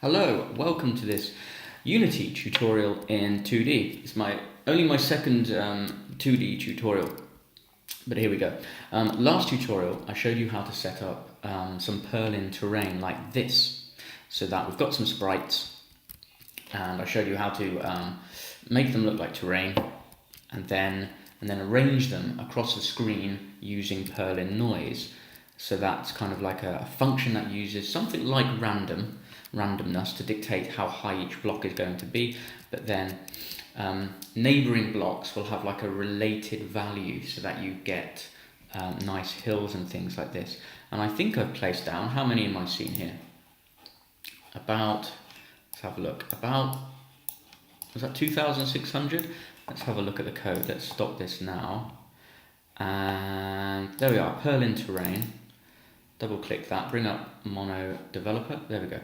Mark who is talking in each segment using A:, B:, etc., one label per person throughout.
A: Hello, welcome to this Unity tutorial in 2D. It's only my second 2D tutorial, but here we go. Last tutorial I showed you how to set up some Perlin terrain like this, so that we've got some sprites, and I showed you how to make them look like terrain, and then arrange them across the screen using Perlin noise. So that's kind of like a function that uses something like randomness to dictate how high each block is going to be, but then neighboring blocks will have like a related value so that you get nice hills and things like this. And I think I've placed down, how many am I seeing here? Let's have a look, was that 2,600? Let's have a look at the code. Let's stop this now. And there we are, Perlin terrain. Double click that, bring up Mono Developer, there we go.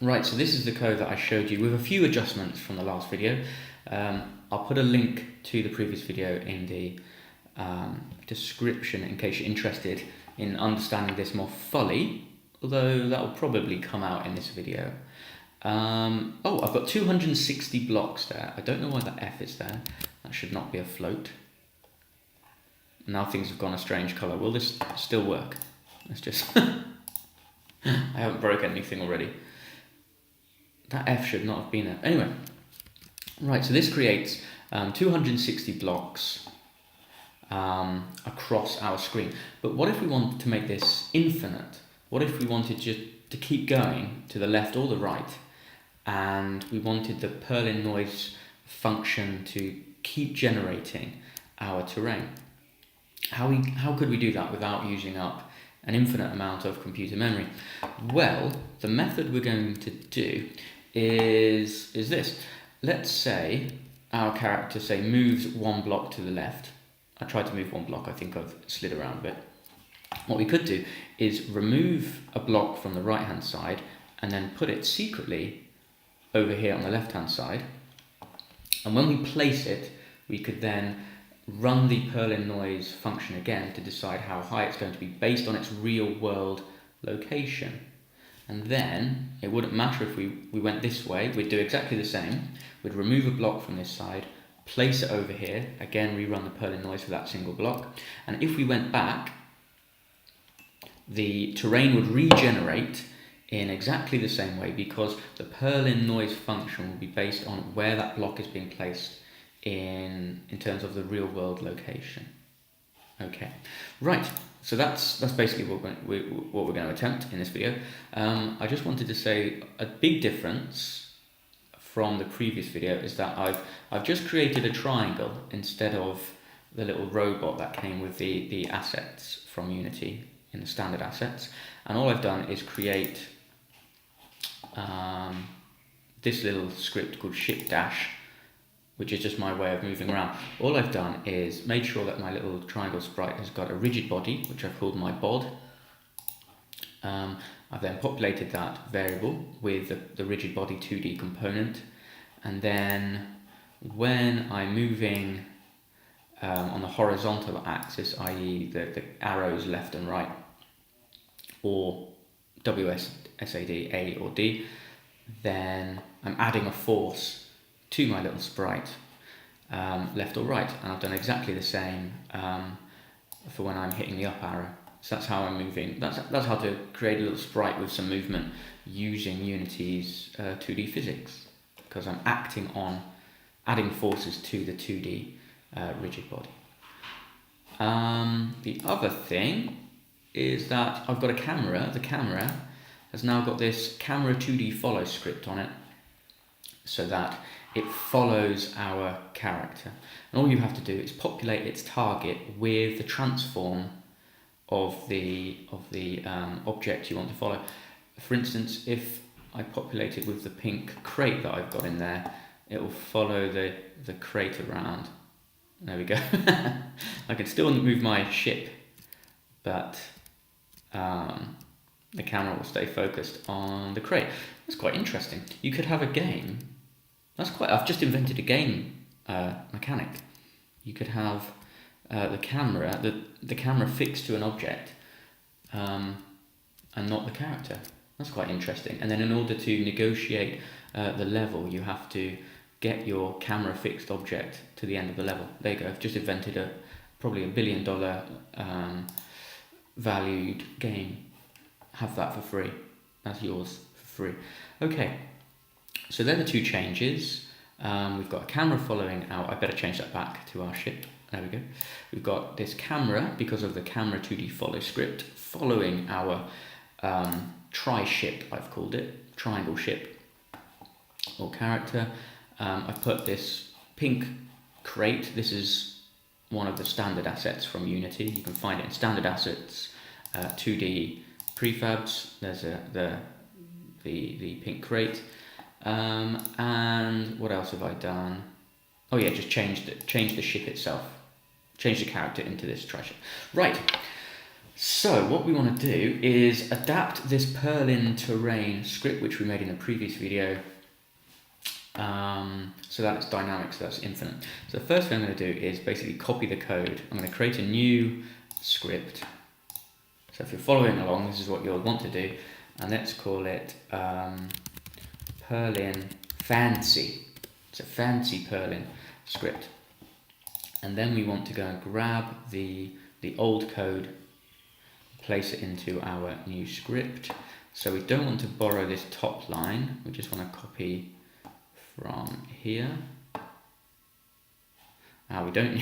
A: Right, so this is the code that I showed you with a few adjustments from the last video. I'll put a link to the previous video in the description in case you're interested in understanding this more fully, although that will probably come out in this video. Oh, I've got 260 blocks there. I don't know why that F is there. That should not be a float. Now things have gone a strange colour. Will this still work? Let's just... I haven't broken anything already. That F should not have been there. Anyway, right, so this creates 260 blocks across our screen. But what if we wanted to make this infinite? What if we wanted just to keep going to the left or the right, and we wanted the Perlin noise function to keep generating our terrain? How could we do that without using up an infinite amount of computer memory? Well, the method we're going to do is this. Let's say our character, moves one block to the left. I tried to move one block, I think I've slid around a bit. What we could do is remove a block from the right hand side and then put it secretly over here on the left hand side. And when we place it, we could then run the Perlin noise function again to decide how high it's going to be based on its real world location. And then it wouldn't matter if we went this way, we'd do exactly the same. We'd remove a block from this side, place it over here, again rerun the Perlin noise for that single block. And if we went back, the terrain would regenerate in exactly the same way, because the Perlin noise function will be based on where that block is being placed in terms of the real world location. Okay, right, so that's basically what we're going to attempt in this video. I just wanted to say a big difference from the previous video is that I've just created a triangle instead of the little robot that came with the assets from Unity in the standard assets, and all I've done is create this little script called ship dash, which is just my way of moving around. All I've done is made sure that my little triangle sprite has got a rigid body, which I've called my bod. I've then populated that variable with the rigid body 2D component, and then when I'm moving on the horizontal axis, i.e. the arrows left and right, or WSAD, A or D, then I'm adding a force to my little sprite, left or right, and I've done exactly the same for when I'm hitting the up arrow. So that's how I'm moving. That's how to create a little sprite with some movement using Unity's 2D physics, because I'm acting on adding forces to the 2D rigid body. The other thing is that I've got a camera. The camera has now got this camera 2D follow script on it, so that it follows our character. And all you have to do is populate its target with the transform of the object you want to follow. For instance, if I populate it with the pink crate that I've got in there, it will follow the crate around. There we go. I can still move my ship, but the camera will stay focused on the crate. That's quite interesting. You could have a game. I've just invented a game mechanic. You could have the camera fixed to an object and not the character. That's quite interesting. And then in order to negotiate the level, you have to get your camera fixed object to the end of the level. There you go. I've just invented probably $1 billion valued game. Have that for free. That's yours for free. Okay, so they're the two changes. We've got a camera following our, I better change that back to our ship. There we go. We've got this camera, because of the camera 2D follow script, following our tri-ship, I've called it, triangle ship or character. I've put this pink crate. This is one of the standard assets from Unity. You can find it in standard assets, 2D prefabs. There's the pink crate. And what else have I done? Oh yeah, just change the ship itself. Change the character into this tri-ship. Right. So what we want to do is adapt this Perlin terrain script, which we made in the previous video, so that it's dynamic, so that's infinite. So the first thing I'm going to do is basically copy the code. I'm going to create a new script. So if you're following along, this is what you'll want to do, and let's call it Perlin Fancy. It's a fancy Perlin script. And then we want to go and grab the old code, place it into our new script. So we don't want to borrow this top line, we just want to copy from here. We don't.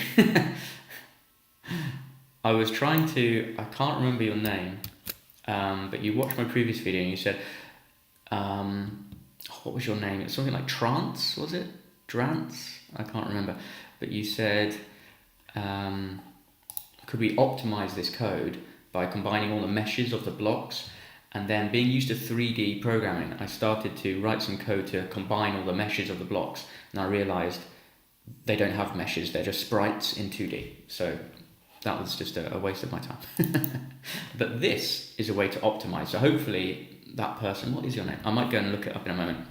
A: I was trying to, I can't remember your name, but you watched my previous video and you said, what was your name? It's something like Trance, was it? Drance? I can't remember. But you said, could we optimize this code by combining all the meshes of the blocks? And then, being used to 3D programming, I started to write some code to combine all the meshes of the blocks, and I realized they don't have meshes, they're just sprites in 2D. So that was just a waste of my time. But this is a way to optimize. So hopefully that person, what is your name? I might go and look it up in a moment.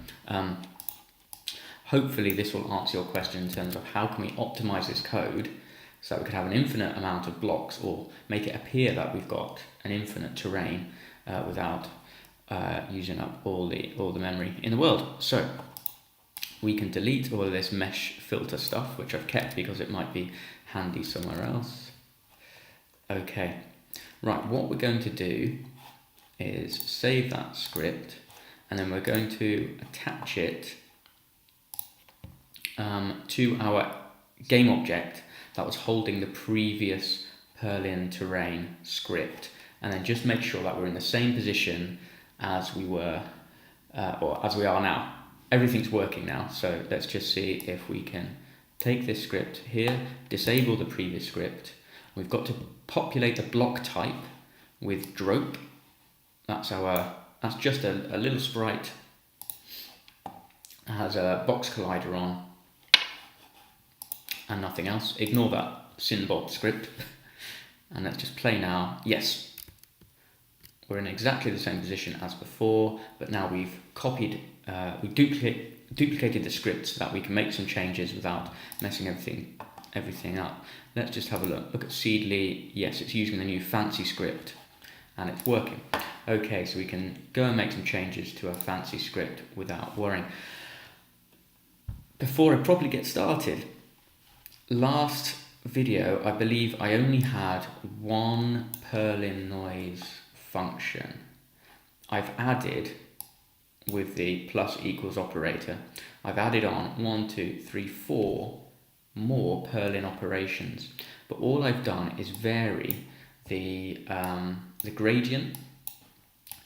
A: Hopefully this will answer your question in terms of how can we optimize this code so that we could have an infinite amount of blocks, or make it appear that we've got an infinite terrain without using up all the memory in the world. So we can delete all of this mesh filter stuff, which I've kept because it might be handy somewhere else. Okay, right, what we're going to do is save that script, and then we're going to attach it to our game object that was holding the previous Perlin terrain script, and then just make sure that we're in the same position as we were, or as we are now. Everything's working now, so let's just see if we can take this script here, disable the previous script. We've got to populate the block type with drope. That's just a little sprite. It has a box collider on and nothing else. Ignore that Sinbot script. And let's just play now. Yes, we're in exactly the same position as before, but now we've copied, we've duplicated the script so that we can make some changes without messing everything up. Let's just have a look. Look at Seedly. Yes, it's using the new fancy script and it's working. Okay, so we can go and make some changes to our fancy script without worrying. Before I properly get started, last video, I believe I only had one Perlin noise function. I've added, with the plus equals operator, I've added on 1, 2, 3, 4 more Perlin operations, but all I've done is vary the gradient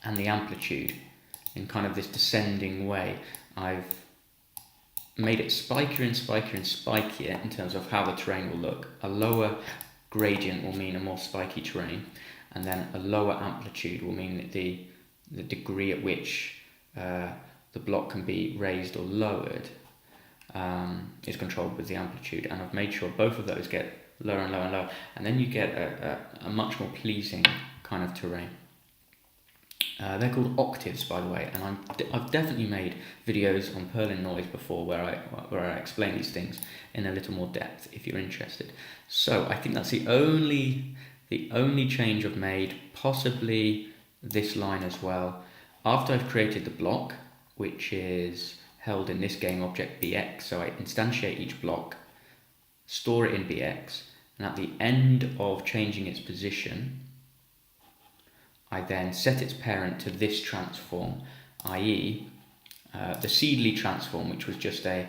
A: and the amplitude in kind of this descending way. I've made it spikier and spikier and spikier in terms of how the terrain will look. A lower gradient will mean a more spiky terrain, and then a lower amplitude will mean that the degree at which the block can be raised or lowered is controlled with the amplitude, and I've made sure both of those get lower and lower and lower, and then you get a much more pleasing kind of terrain. They're called octaves, by the way, and I've definitely made videos on Perlin noise before where I explain these things in a little more depth if you're interested. So I think that's the only change I've made, possibly this line as well. After I've created the block, which is held in this game object bx, so I instantiate each block, store it in bx, and at the end of changing its position, I then set its parent to this transform, i.e. The seedly transform, which was just an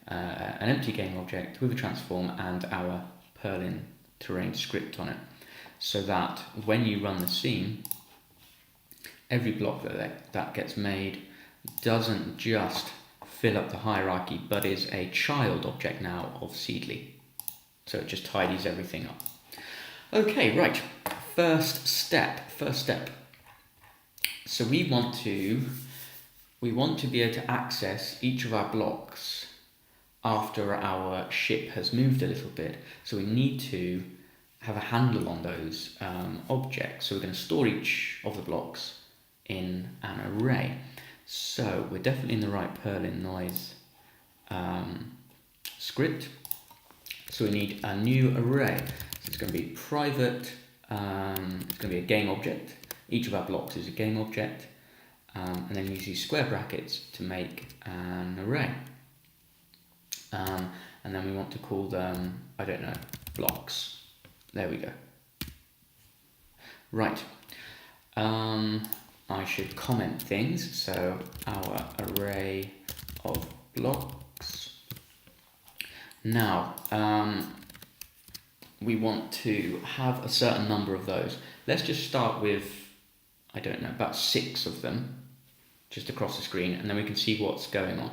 A: empty game object with a transform and our Perlin terrain script on it, so that when you run the scene, every block that gets made doesn't just fill up the hierarchy, but is a child object now of seedly. So it just tidies everything up. Okay, right. First step. So we want to be able to access each of our blocks after our ship has moved a little bit. So we need to have a handle on those objects. So we're going to store each of the blocks in an array. So we're definitely in the right Perlin noise script. So we need a new array. So it's going to be private, it's going to be a game object. Each of our blocks is a game object. And then use these square brackets to make an array. And then we want to call them, I don't know, blocks. There we go. Right. I should comment things. So our array of blocks. Now, we want to have a certain number of those. Let's just start with, I don't know, about 6 of them, just across the screen, and then we can see what's going on.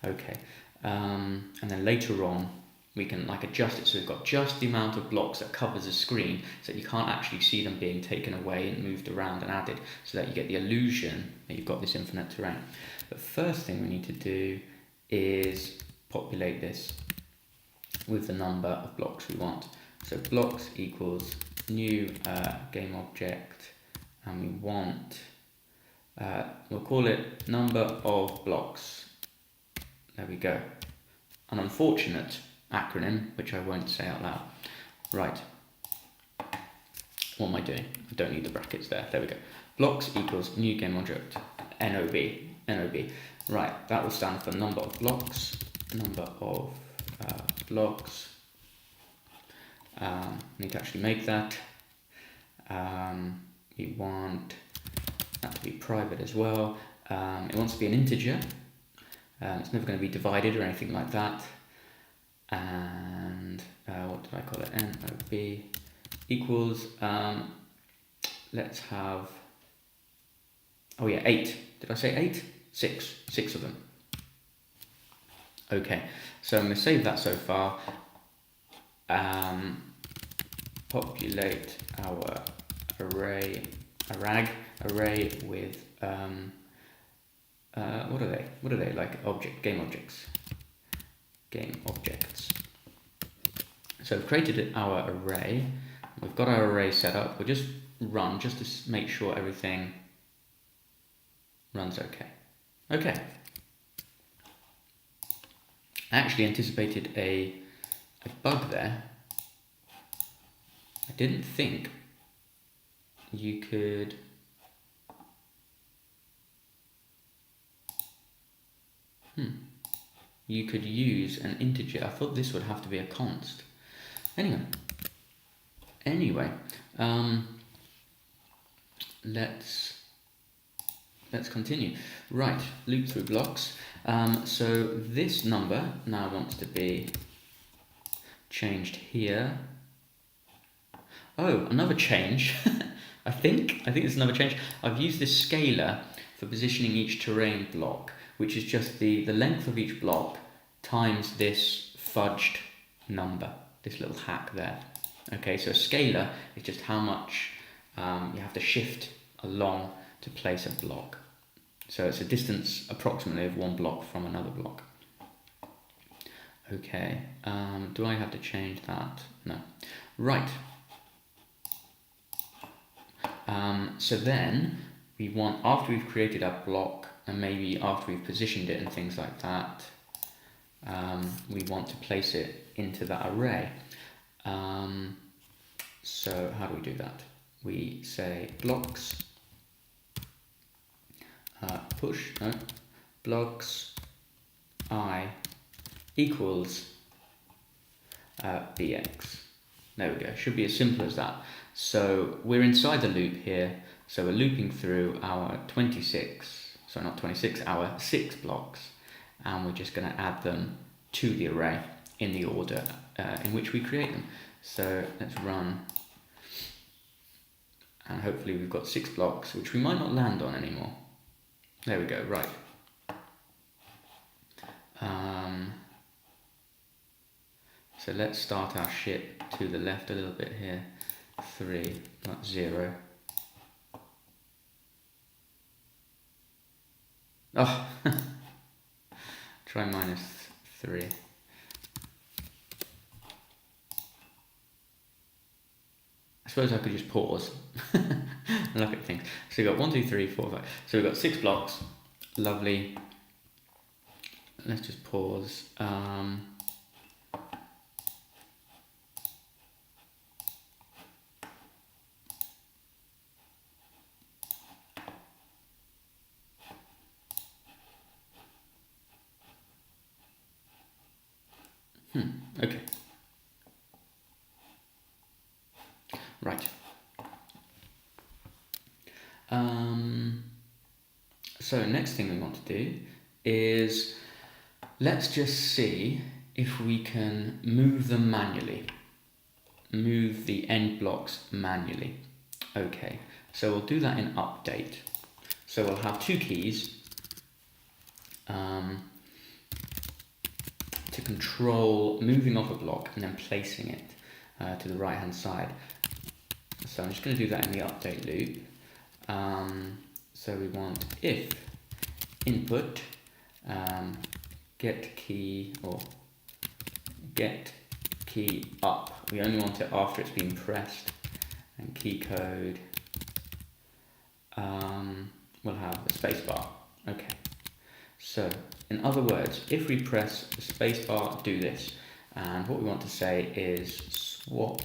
A: Okay, and then later on, we can adjust it so we've got just the amount of blocks that covers the screen, so that you can't actually see them being taken away and moved around and added, so that you get the illusion that you've got this infinite terrain. But first thing we need to do is populate this with the number of blocks we want. So blocks equals new game object, and we want, we'll call it number of blocks. There we go. An unfortunate acronym, which I won't say out loud. Right. What am I doing? I don't need the brackets there. There we go. Blocks equals new game object, NOB. Right, that will stand for number of blocks, blocks. Need to actually make that. We want that to be private as well. It wants to be an integer. It's never going to be divided or anything like that. And what did I call it? NOB equals, let's have, 8. Did I say 8? 6 of them. Okay, so I'm going to save that so far. Populate our array with what are they like? Game objects. So we've created our array. We've got our array set up. We'll just run just to make sure everything runs okay. Okay. I actually anticipated a bug there. I didn't think you could use an integer. I thought this would have to be a const. Anyway, let's continue. Right, loop through blocks. So this number now wants to be changed here. Oh, another change. I think there's another change. I've used this scalar for positioning each terrain block, which is just the length of each block times this fudged number, this little hack there. Okay, so a scalar is just how much you have to shift along to place a block. So it's a distance approximately of one block from another block. Okay, do I have to change that? No. Right. So then we want, after we've created our block and maybe after we've positioned it and things like that, we want to place it into that array. So how do we do that? We say blocks push, no, blocks I equals bx. There we go, should be as simple as that. So we're inside the loop here, so we're looping through our 6 blocks, and we're just going to add them to the array in the order in which we create them. So let's run, and hopefully we've got 6 blocks, which we might not land on anymore. There we go, right. So let's start our ship to the left a little bit here. 3, not 0. Oh, try -3. I suppose I could just pause and look at things. So we've got 1, 2, 3, 4, 5. So we've got 6 blocks. Lovely. Let's just pause. Okay. Right. So next thing we want to do is, let's just see if we can move them manually. Move the end blocks manually. Okay, so we'll do that in update. So we'll have 2 keys to control moving off a block and then placing it to the right hand side. So I'm just going to do that in the update loop. So we want if input get key up. We only want it after it's been pressed, and key code we'll have the spacebar. Okay. So in other words, if we press the spacebar, do this, and what we want to say is swap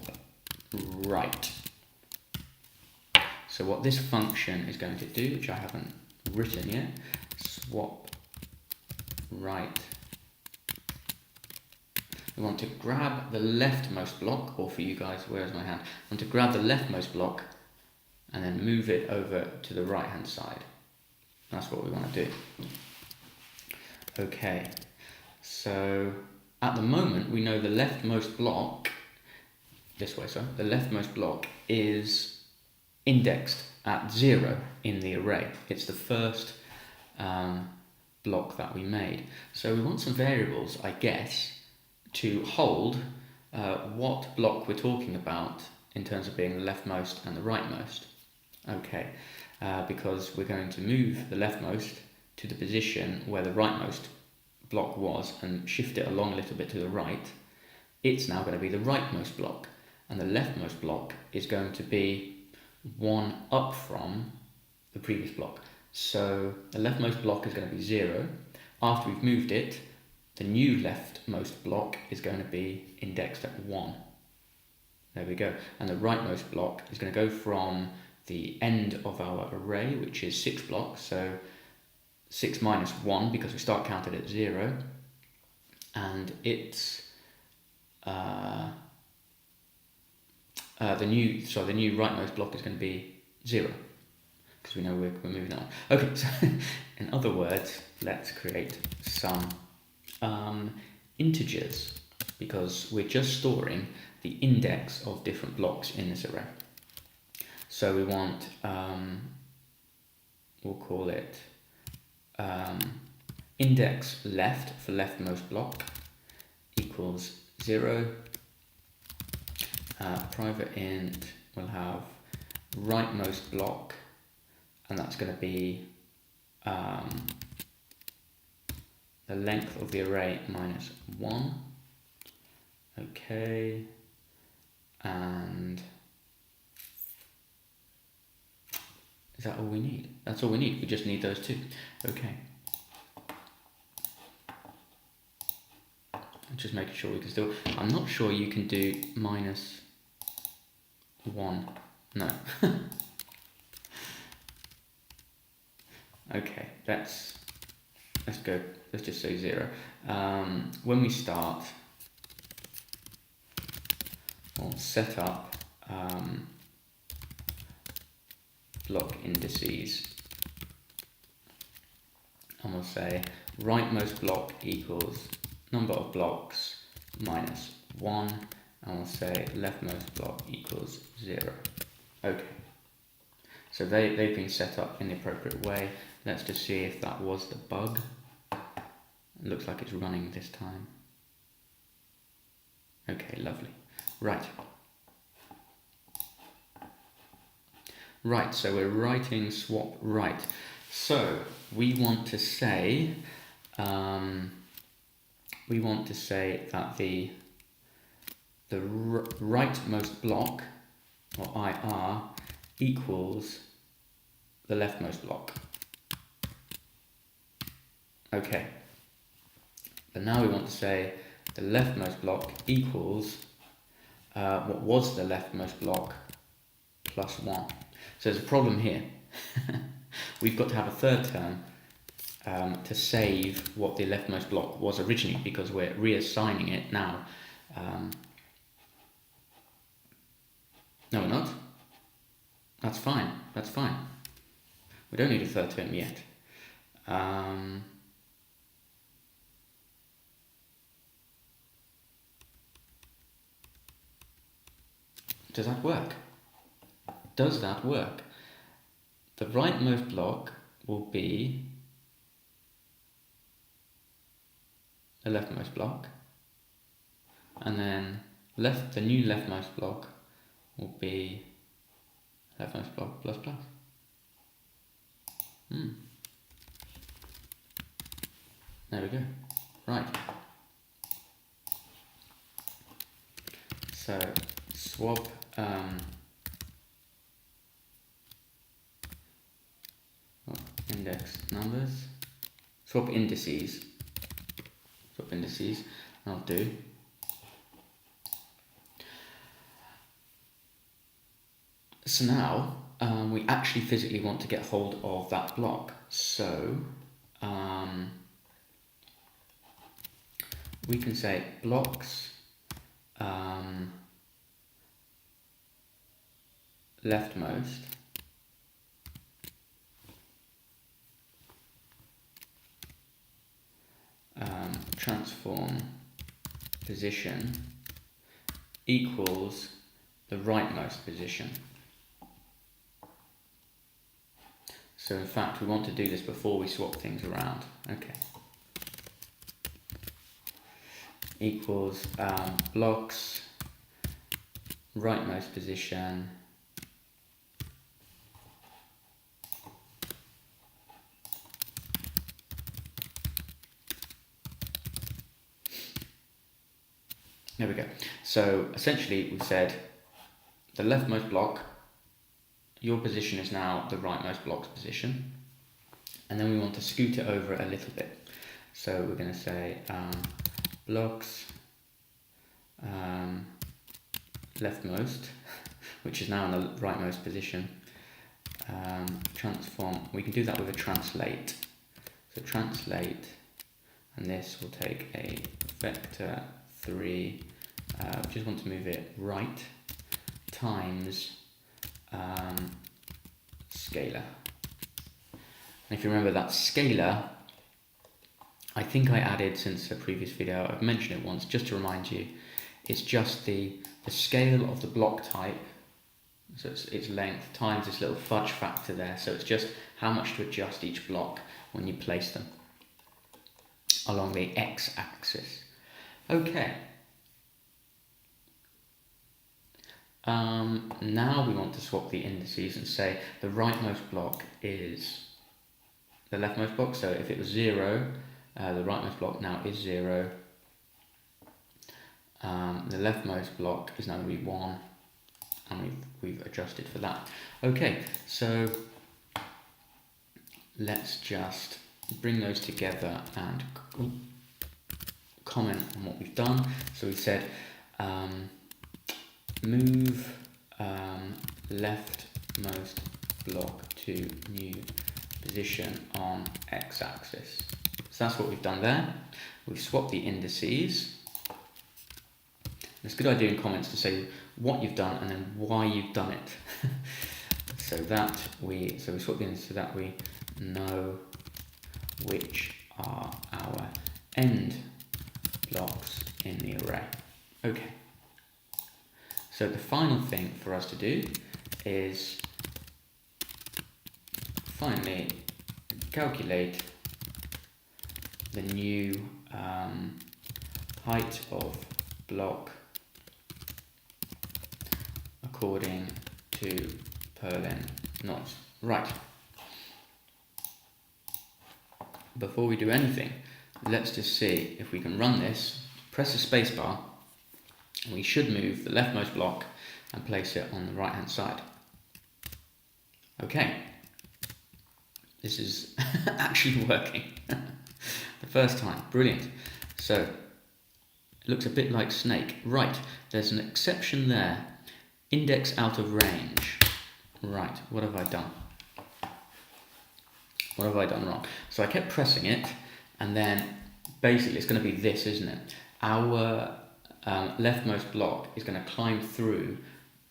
A: right. So what this function is going to do, which I haven't written yet, swap right. We want to grab the leftmost block, or for you guys, where's my hand? I want to grab the leftmost block and then move it over to the right hand side. That's what we want to do. Okay, so at the moment we know the leftmost block, this way, so the leftmost block is indexed at 0 in the array. It's the first block that we made. So we want some variables, I guess, to hold what block we're talking about in terms of being the leftmost and the rightmost. Okay, because we're going to move the leftmost to the position where the rightmost block was and shift it along a little bit to the right. It's now going to be the rightmost block, and the leftmost block is going to be 1 up from the previous block. So the leftmost block is going to be 0. After we've moved it, the new leftmost block is going to be indexed at 1. There we go. And the rightmost block is going to go from the end of our array, which is 6 blocks, so 6 minus 1 because we start counted at 0, and it's the new rightmost block is going to be 0 because we know we're moving on. Okay, so in other words, let's create some integers, because we're just storing the index of different blocks in this array. So we want, we'll call it index left for leftmost block equals 0. Private int will have rightmost block, and that's going to be the length of the array minus 1. Okay, and is that all we need? That's all we need. We just need those 2. Okay. Just making sure we can still. I'm not sure you can do minus 1. No. Okay, let's go, let's just say 0. When we start, we'll set up block indices, and we'll say rightmost block equals number of blocks minus 1, and we'll say leftmost block equals 0. Okay, so they've been set up in the appropriate way. Let's just see if that was the bug. It looks like it's running this time. Okay, lovely. Right. Right, so we're writing swap right. So we want to say that the rightmost block, or IR, equals the leftmost block. Okay. But now we want to say the leftmost block equals what was the leftmost block plus 1. So there's a problem here. We've got to have a third term to save what the leftmost block was originally, because we're reassigning it now. No, we're not. That's fine. That's fine. We don't need a third term yet. Does that work? Does that work? The rightmost block will be the leftmost block, and then the new leftmost block will be leftmost block plus plus. There we go. Right. So swap index numbers, swap indices, I'll do. So now we actually physically want to get hold of that block. So we can say blocks leftmost transform position equals the rightmost position. So in fact we want to do this before we swap things around. Okay. Equals blocks rightmost position There we go. So essentially we've said the leftmost block, your position is now the rightmost block's position, and then we want to scoot it over a little bit. So we're going to say blocks leftmost, which is now in the rightmost position, transform. We can do that with a translate. So translate, and this will take a vector 3, just want to move it right, times scalar. And if you remember that scalar, I think I added since a previous video, I've mentioned it once, just to remind you, it's just the scale of the block type, so its length, times this little fudge factor there, so it's just how much to adjust each block when you place them along the x-axis. Okay. Now we want to swap the indices and say the rightmost block is the leftmost block. So if it was 0, the rightmost block now is 0. The leftmost block is now going to be 1, and we've adjusted for that. Okay, so let's just bring those together and comment on what we've done. So we said move leftmost block to new position on x-axis. So that's what we've done there. We've swapped the indices. It's a good idea in comments to say what you've done and then why you've done it. so we swap the indices so that we know which are our end blocks in the array. Okay. So the final thing for us to do is finally calculate the new height of block according to Perlin noise. Right. Before we do anything, let's just see if we can run this. Press the spacebar, and we should move the leftmost block and place it on the right hand side. Okay. This is actually working. The first time. Brilliant. So, it looks a bit like Snake. Right, there's an exception there. Index out of range. Right, what have I done? What have I done wrong? So I kept pressing it, and then basically it's going to be this, isn't it? Our leftmost block is going to climb through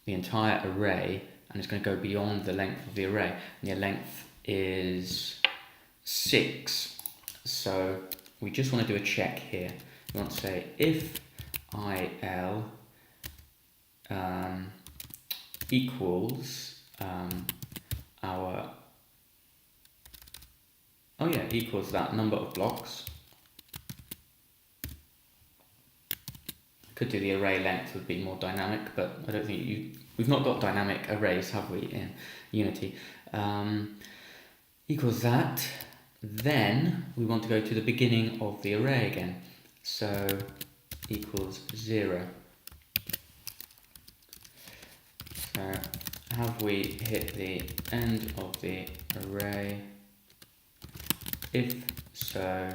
A: the entire array, and it's going to go beyond the length of the array. And the length is 6. So we just want to do a check here. We want to say if IL equals equals that number of blocks. Could do the array length, would be more dynamic, but I don't think we've not got dynamic arrays, have we, in Unity? Equals that. Then we want to go to the beginning of the array again. So equals 0. So have we hit the end of the array? If so,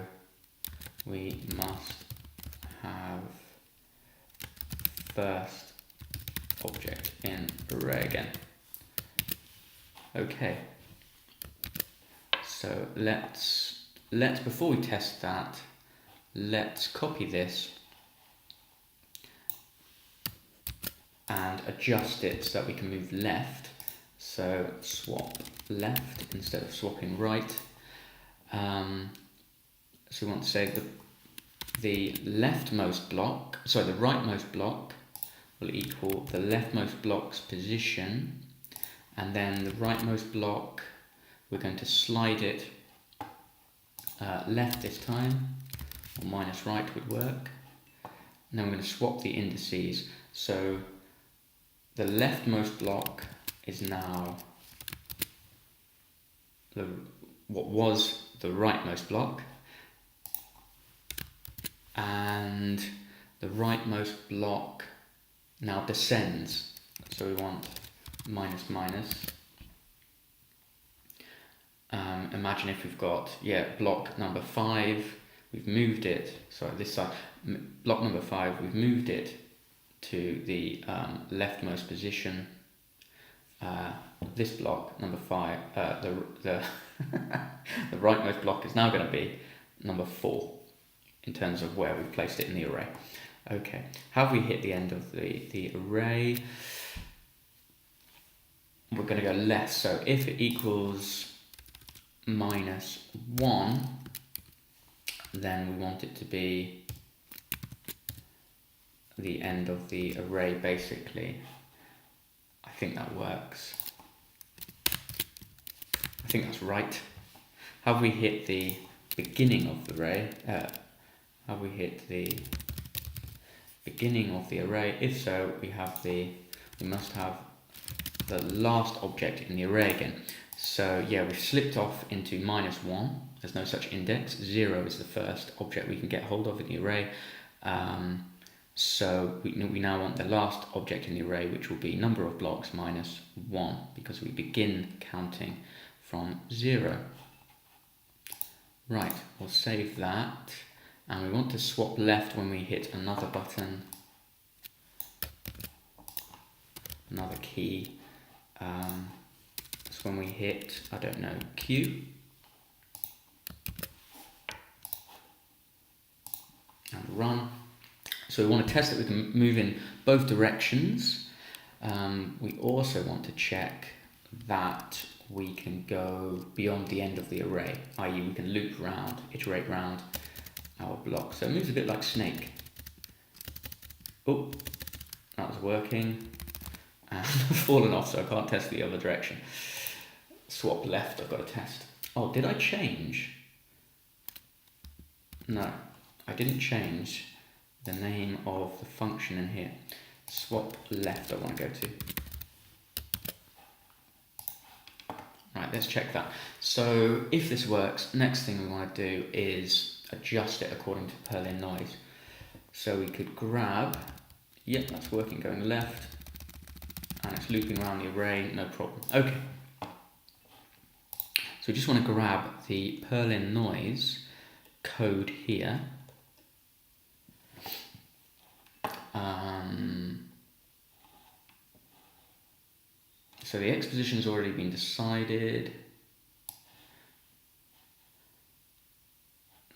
A: we must have first object in array again. Okay. So let's before we test that, let's copy this and adjust it so that we can move left. So swap left instead of swapping right. So we want to say the rightmost block will equal the leftmost block's position, and then the rightmost block, we're going to slide it left this time, or minus right would work. And then we're going to swap the indices. So the leftmost block is now what was the rightmost block, and the rightmost block now descends. So we want minus minus. Imagine if we've got block number 5, we've moved it, sorry, this side, block number 5, we've moved it to the leftmost position. This block number 5, the the rightmost block is now going to be number 4 in terms of where we've placed it in the array. Okay, have we hit the end of the array? We're going to go left. So if it equals minus 1, then we want it to be the end of the array, basically. I think that works. I think that's right. Have we hit the beginning of the array? Have we hit the beginning of the array? If so, we must have the last object in the array again. So yeah, we've slipped off into minus 1. There's no such index. 0 is the first object we can get hold of in the array. So we now want the last object in the array, which will be number of blocks minus 1, because we begin counting from 0. Right, we'll save that. And we want to swap left when we hit another button, another key. So when we hit, I don't know, Q, run. So we want to test that we can move in both directions. We also want to check that we can go beyond the end of the array, i.e. we can loop round, iterate round our block. So it moves a bit like Snake. Oh, that was working. And I've fallen off, so I can't test the other direction. Swap left, I've got to test. Oh, did I change? No, I didn't change the name of the function in here. Swap left I want to go to. Right, let's check that. So if this works, next thing we want to do is adjust it according to Perlin noise. So we could grab, yep, that's working, going left, and it's looping around the array, no problem. Okay. So we just want to grab the Perlin noise code here. So the X position has already been decided.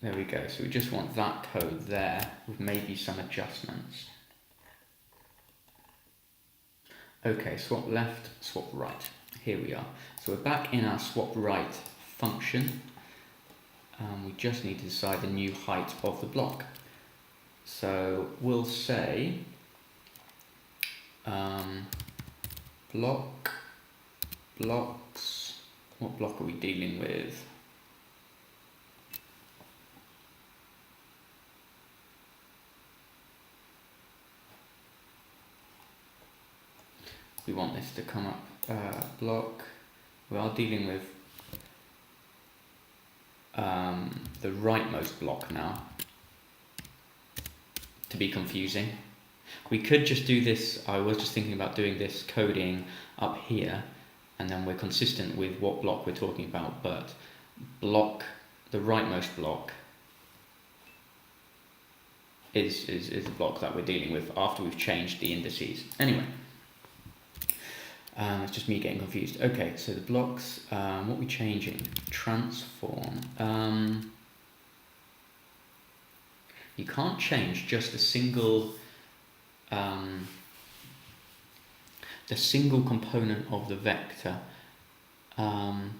A: There we go. So we just want that code there with maybe some adjustments. Okay, swap left, swap right. Here we are. So we're back in our swap right function. We just need to decide the new height of the block. So we'll say blocks. What block are we dealing with? We want this to come up block. We are dealing with the rightmost block now, to be confusing. We could just do this, I was just thinking about doing this coding up here, and then we're consistent with what block we're talking about, but block, the rightmost block is the block that we're dealing with after we've changed the indices. Anyway, it's just me getting confused. Okay, so the blocks, what are we changing? Transform. You can't change just a single the single component of the vector. I'll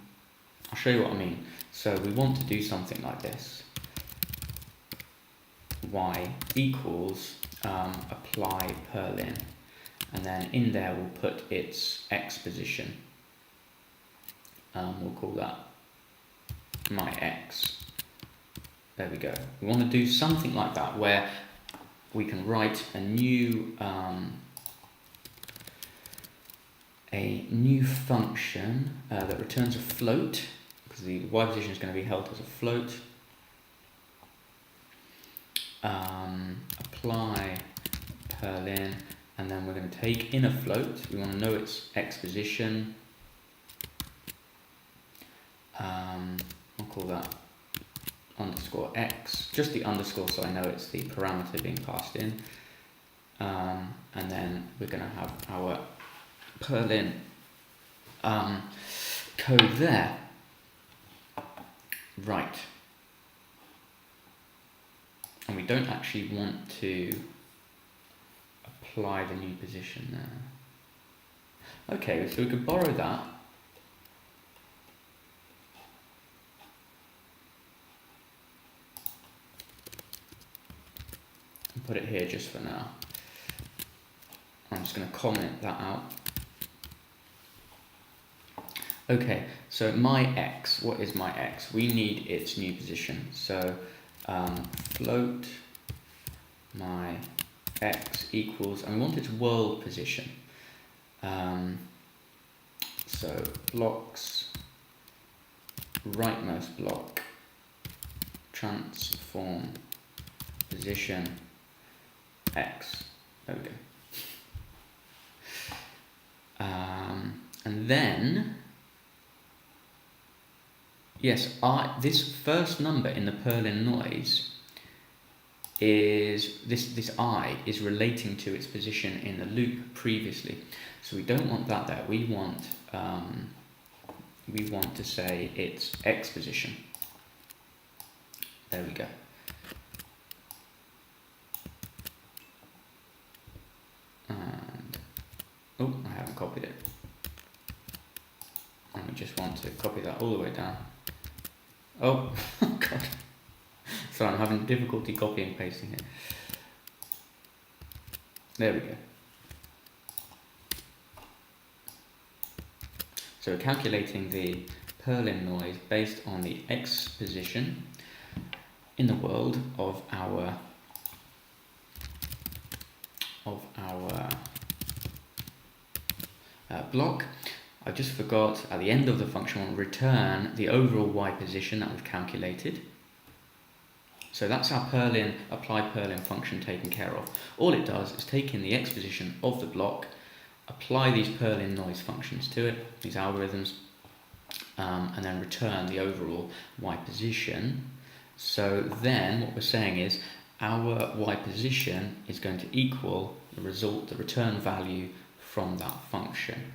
A: show you what I mean. So we want to do something like this. Y equals apply Perlin, and then in there we'll put its X position. We'll call that my X. There we go. We want to do something like that where we can write a new function that returns a float, because the Y position is going to be held as a float. Apply Perlin, and then we're going to take in a float. We want to know its X position. I'll call that underscore X, just the underscore so I know it's the parameter being passed in. And then we're going to have our Perlin code there. Right. And we don't actually want to apply the new position there. Okay, so we could borrow that. And put it here just for now. I'm just going to comment that out. Okay, so my X, what is my X? We need its new position. So float my X equals, and we want its world position. So blocks, rightmost block, transform position X. There we go. And then, yes, this first number in the Perlin noise is this I is relating to its position in the loop previously. So we don't want that there. We want to say its X position. There we go. all the way down. Oh, God. Sorry, I'm having difficulty copying and pasting it. There we go. So we're calculating the Perlin noise based on the X position in the world of our block. I just forgot at the end of the function we'll return the overall Y position that we've calculated. So that's our Perlin, apply Perlin function taken care of. All it does is take in the X position of the block, apply these Perlin noise functions to it, these algorithms, and then return the overall Y position. So then what we're saying is our Y position is going to equal the result, the return value from that function.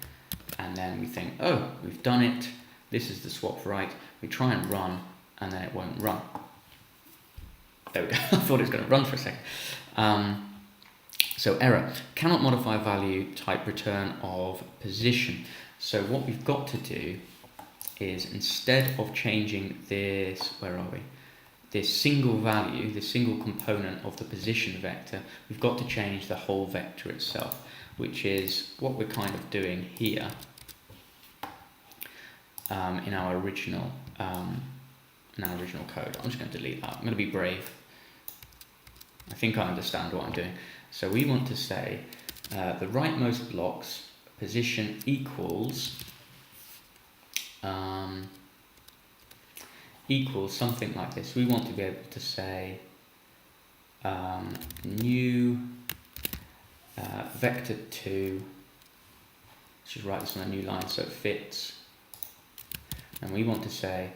A: And then we think, oh, we've done it, this is the swap right. We try and run, and then it won't run. There we go. I thought it was going to run for a second. So error, cannot modify value type return of position. So what we've got to do is, instead of changing this, where are we? This single value, this single component of the position vector, we've got to change the whole vector itself, which is what we're kind of doing here in our original code. I'm just going to delete that. I'm going to be brave. I think I understand what I'm doing. So we want to say the rightmost block's position equals something like this. We want to be able to say new vector 2. Let's just write this on a new line so it fits. And we want to say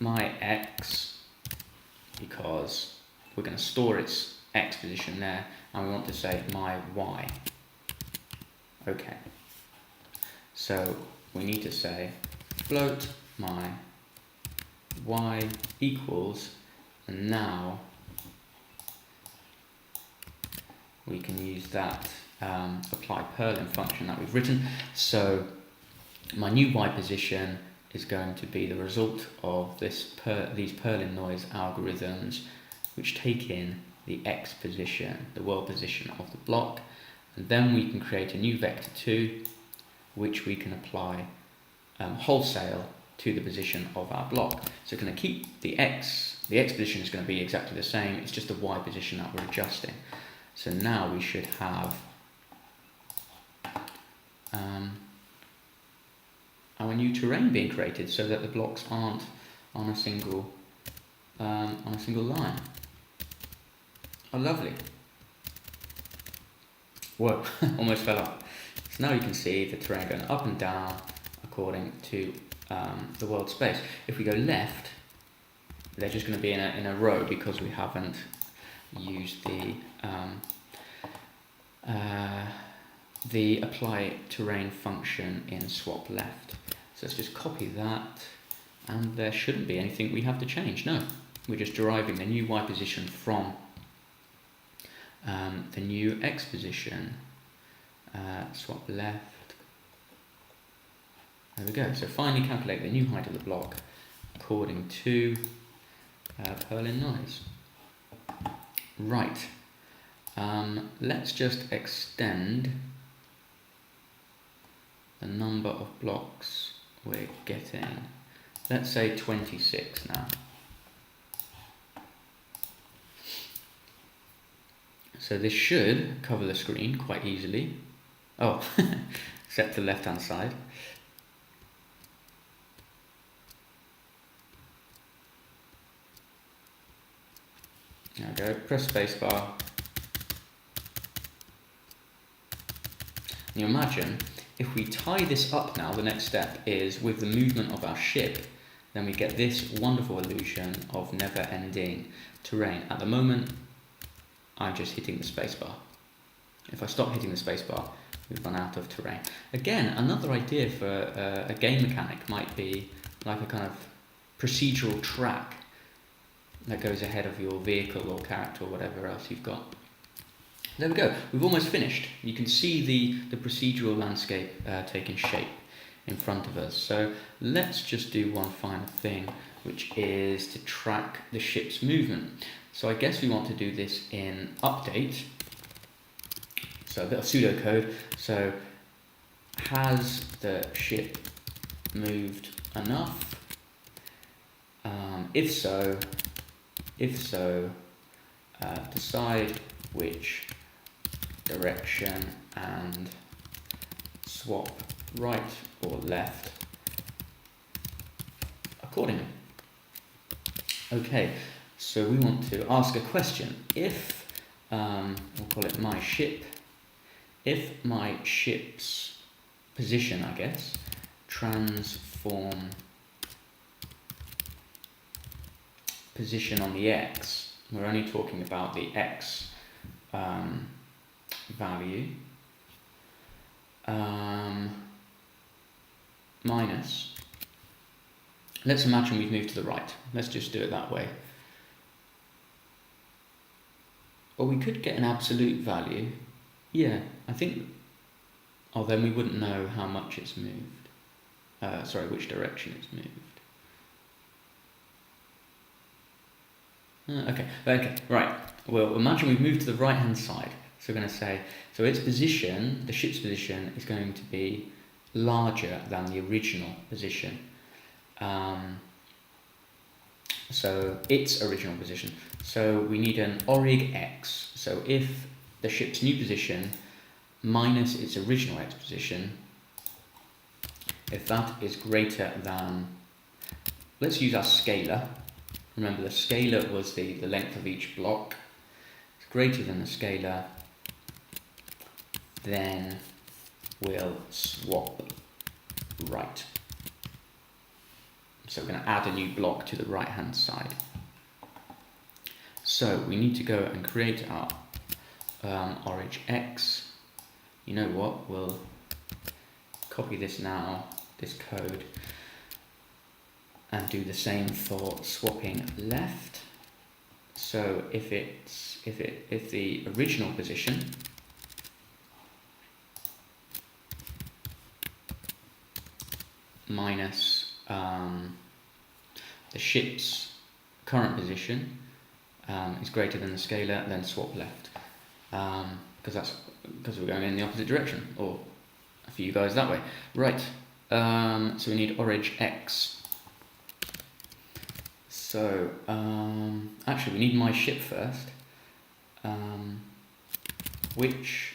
A: my X, because we're going to store its X position there, and we want to say my Y. Okay. So we need to say float my Y equals, and now we can use that apply Perlin function that we've written. So my new Y position is going to be the result of these Perlin noise algorithms, which take in the X position, the world position of the block, and then we can create a new vector 2, which we can apply wholesale to the position of our block. So we're going to keep the X position is going to be exactly the same, it's just the Y position that we're adjusting. So now we should have our new terrain being created, so that the blocks aren't on a single line. Oh, lovely. Whoa, almost fell off. So now you can see the terrain going up and down according to the world space. If we go left, they're just going to be in a row because we haven't used the apply terrain function in swap left. So let's just copy that, and there shouldn't be anything we have to change. No, we're just deriving the new Y position from the new X position. Swap left. There we go. So finally calculate the new height of the block according to Perlin noise. Right. Let's just extend the number of blocks we're getting. Let's say 26 now. So this should cover the screen quite easily. Oh, except the left-hand side. There we go, press spacebar. You imagine if we tie this up now, the next step is with the movement of our ship, then we get this wonderful illusion of never-ending terrain. At the moment, I'm just hitting the spacebar. If I stop hitting the spacebar, we've run out of terrain. Again, another idea for a game mechanic might be like a kind of procedural track that goes ahead of your vehicle or character or whatever else you've got. There we go, we've almost finished. You can see the procedural landscape taking shape in front of us. So let's just do one final thing, which is to track the ship's movement. So I guess we want to do this in update. So a bit of pseudocode. So has the ship moved enough? If so, decide which direction and swap right or left accordingly. Okay, so we want to ask a question. If, we'll call it my ship, if my ship's position, I guess, transform position on the x, we're only talking about the x value, minus, let's imagine we've moved to the right. Let's just do it that way. Or we could get an absolute value. Yeah, I think, oh, then we wouldn't know how much it's moved. Which direction it's moved. Okay, right. Well, imagine we've moved to the right-hand side. So we're going to say, so its position, the ship's position, is going to be larger than the original position. So its original position. So we need an orig x. So if the ship's new position minus its original x position, if that is greater than, let's use our scalar. Remember, the scalar was the length of each block. It's greater than the scalar, then we'll swap right. So we're going to add a new block to the right hand side. So we need to go and create our orig x. You know what, we'll copy this now, this code, and do the same for swapping left. So if the original position minus the ship's current position is greater than the scalar, then swap left, because we're going in the opposite direction, or for you guys that way. Right. So we need orig x. So actually we need my ship first. Which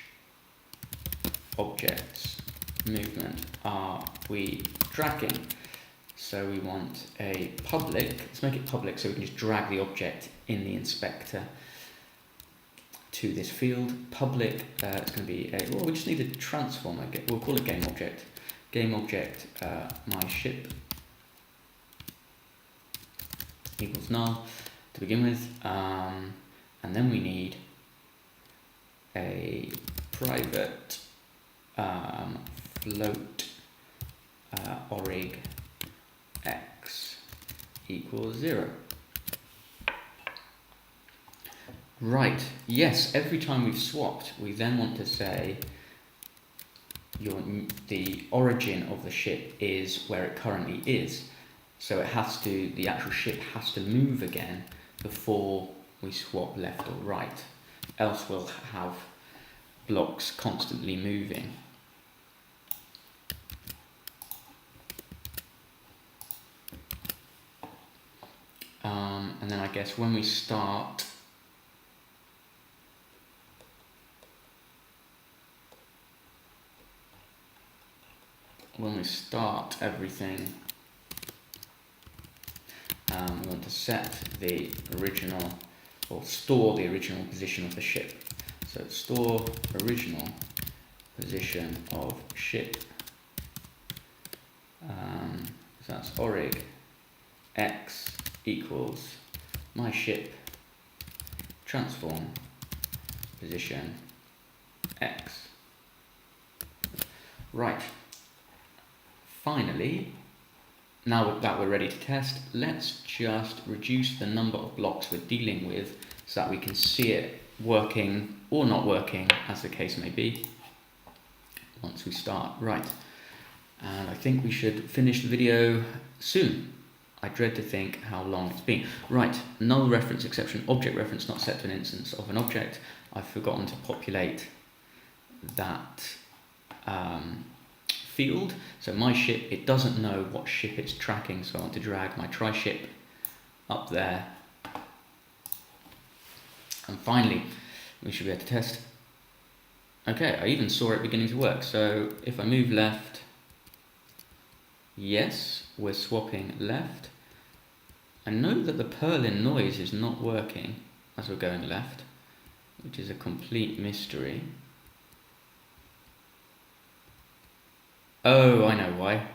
A: objects movement are we tracking? So we want a public, let's make it public so we can just drag the object in the inspector to this field. Public, it's going to be we just need a transform, we'll call it game object. Game object, my ship equals null to begin with, and then we need a private float orig x equals 0. Right, yes, every time we've swapped, we then want to say the origin of the ship is where it currently is. So it has to, the actual ship has to move again before we swap left or right. Else we'll have blocks constantly moving. And then I guess when we start everything, we want to set the original, or store the original position of the ship. So store original position of ship. So that's orig x equals my ship transform position x. Right. Finally, now that we're ready to test, let's just reduce the number of blocks we're dealing with so that we can see it working or not working, as the case may be, once we start. Right. and I think we should finish the video soon. I dread to think how long it's been. Right, null reference exception, object reference not set to an instance of an object. I've forgotten to populate that field. So my ship, it doesn't know what ship it's tracking, so I want to drag my try ship up there. And finally, we should be able to test. Okay, I even saw it beginning to work. So if I move left, yes, we're swapping left. I know that the Perlin noise is not working as we're going left, which is a complete mystery. Oh, I know why.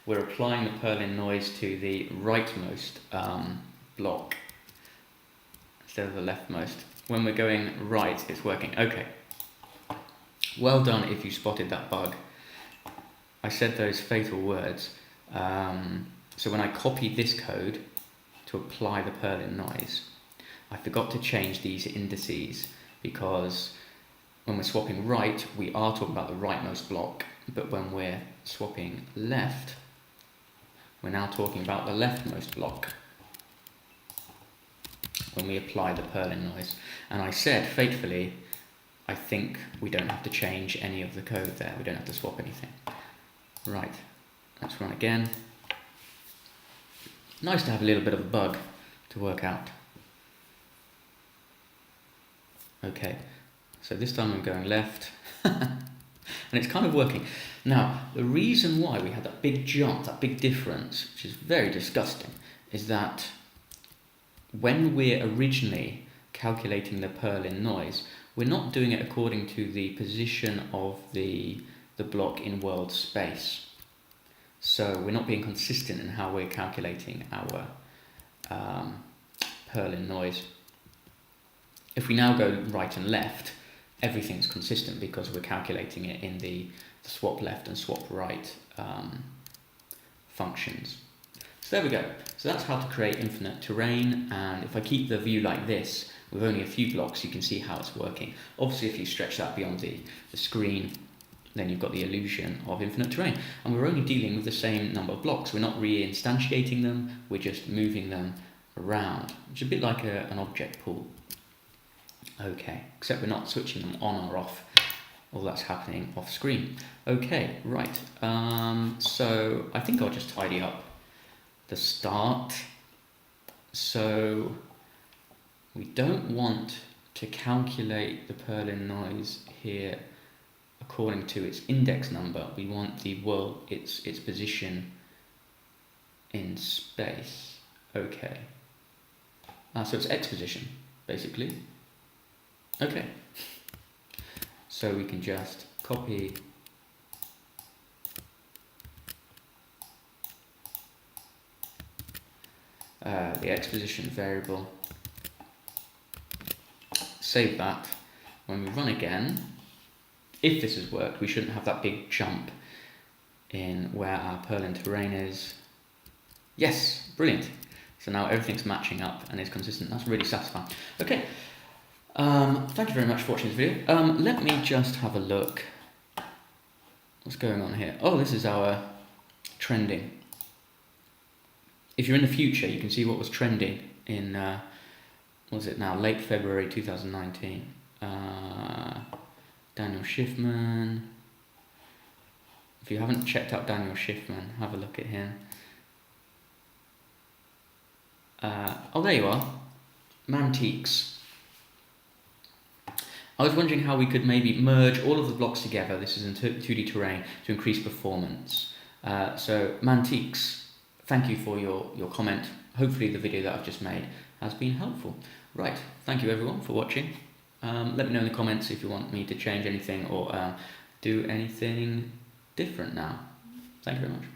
A: We're applying the Perlin noise to the rightmost block instead of the leftmost. When we're going right, it's working. Okay. Well done if you spotted that bug. I said those fatal words. So when I copied this code to apply the Perlin noise, I forgot to change these indices, because when we're swapping right, we are talking about the rightmost block, but when we're swapping left, we're now talking about the leftmost block when we apply the Perlin noise. And I said, fatefully, I think we don't have to change any of the code there. We don't have to swap anything. Right, let's run again. Nice to have a little bit of a bug to work out. Okay, so this time I'm going left, and it's kind of working. Now, the reason why we had that big jump, that big difference, which is very disgusting, is that when we're originally calculating the Perlin noise, we're not doing it according to the position of the block in world space. So we're not being consistent in how we're calculating our Perlin noise. If we now go right and left, everything's consistent because we're calculating it in the swap left and swap right functions. So there we go. So that's how to create infinite terrain, and if I keep the view like this, with only a few blocks, you can see how it's working. Obviously, if you stretch that beyond the screen, then you've got the illusion of infinite terrain. And we're only dealing with the same number of blocks. We're not re-instantiating them, we're just moving them around, which is a bit like an object pool. Okay, except we're not switching them on or off. All that's happening off screen. Okay, right. So I think I'll just tidy up the start. So we don't want to calculate the Perlin noise here according to its index number. We want the world, its position in space. Okay. So it's X position, basically. Okay. So we can just copy the X position variable, save that. When we run again, if this has worked, we shouldn't have that big jump in where our Perlin terrain is. Yes, brilliant. So now everything's matching up and is consistent. That's really satisfying. Okay, thank you very much for watching this video. Let me just have a look. What's going on here? Oh, this is our trending. If you're in the future, you can see what was trending in, what is it now, late February 2019. Daniel Schiffman. If you haven't checked out Daniel Schiffman, have a look at him. Oh, there you are. Mantiques. I was wondering how we could maybe merge all of the blocks together. This is in 2D terrain to increase performance. So Mantiques, thank you for your comment. Hopefully the video that I've just made has been helpful. Right, thank you everyone for watching. Let me know in the comments if you want me to change anything or do anything different now. Thank you very much.